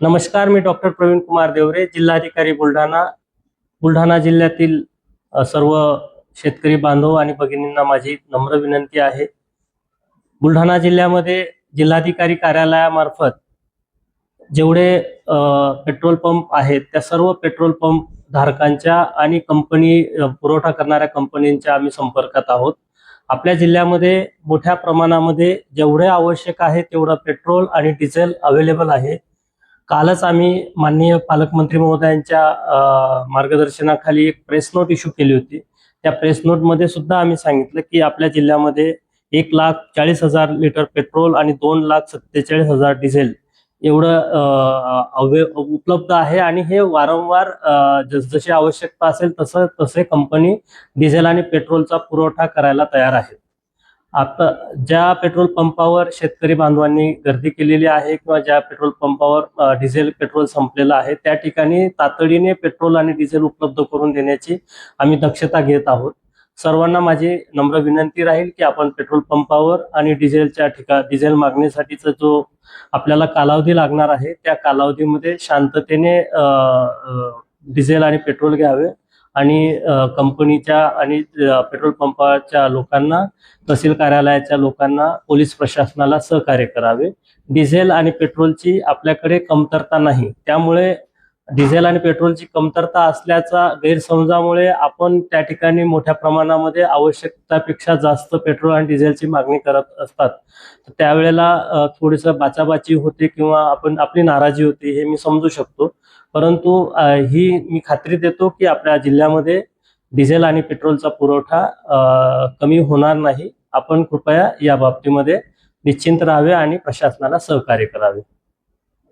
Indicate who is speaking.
Speaker 1: नमस्कार, मी डॉक्टर प्रवीण कुमार देवरे, जिल्हाधिकारी बुलढाणा. बुलढाणा जिल्ह्यातील सर्व शेतकरी बांधव आणि भगिनींना माझी नम्र विनंती आहे. बुलढाणा जिल्ह्यामध्ये जिल्हाधिकारी कार्यालयामार्फत जेवढे पेट्रोल पंप आहेत त्या सर्व पेट्रोल पंप धारकांच्या आणि कंपनी पुरवठा करणाऱ्या कंपन्यांच्या आम्ही संपर्कात आहोत. आपल्या जिल्ह्यामध्ये मोठ्या प्रमाणामध्ये जेवढे आवश्यक आहे तेवढं पेट्रोल आणि डिझेल अवेलेबल आहे. कालच आम्ही माननीय पालकमंत्री महोदयांच्या मार्गदर्शनाखाली एक प्रेस नोट इश्यू केली होती. त्या प्रेस नोटमध्ये सुद्धा आम्ही सांगितलं की आपल्या जिल्ह्यामध्ये 1,40,000 लिटर पेट्रोल आणि 2,47,000 डिझेल एवढं उपलब्ध आहे आणि हे वारंवार जशी आवश्यकता असेल तसे कंपनी डिझेल आणि पेट्रोलचा पुरवठा करायला तयार आहे. आता ज्या पेट्रोल पंपावर शेतकरी बांधवांनी गर्दी केलेली आहे किंवा ज्या पेट्रोल पंपावर डिझेल पेट्रोल संपलेलं आहे त्या ठिकाणी तातडीने पेट्रोल आणि डिझेल उपलब्ध करून देण्याची आम्ही दक्षता घेत आहोत. सर्वांना माझी नम्र विनंती राहील की आपण पेट्रोल पंपावर आणि डिझेल मागणीसाठीचा जो आपल्याला कालावधी लागणार आहे त्या कालावधीमध्ये शांततेने डिझेल आणि पेट्रोल घ्यावे आणि कंपनीच्या आणि पेट्रोल पंपाच्या लोकांना, तहसील कार्यालयाच्या लोकांना, पोलीस प्रशासनाला सहकार्य करावे. डिझेल आणि पेट्रोलची आपल्याकडे कमतरता नाही, त्यामुळे डिझेल आणि पेट्रोलची कमतरता असल्याचा गैरसमजामुळे आपण त्या ठिकाणी मोठ्या प्रमाणामध्ये आवश्यकतेपेक्षा जास्त पेट्रोल आणि डिझेलची मागणी करत असतात. तर त्यावेळेला थोडीसं बाचाबाची होते किंवा आपली नाराजी होते, हे मी समजू शकतो. परंतु ही मी खात्री देतो की आपल्या जिल्ह्यामध्ये डिझेल आणि पेट्रोलचा पुरवठा कमी होणार नाही. आपण कृपया या बाबतीमध्ये निश्चिंत राहावे आणि प्रशासनाला सहकार्य करावे.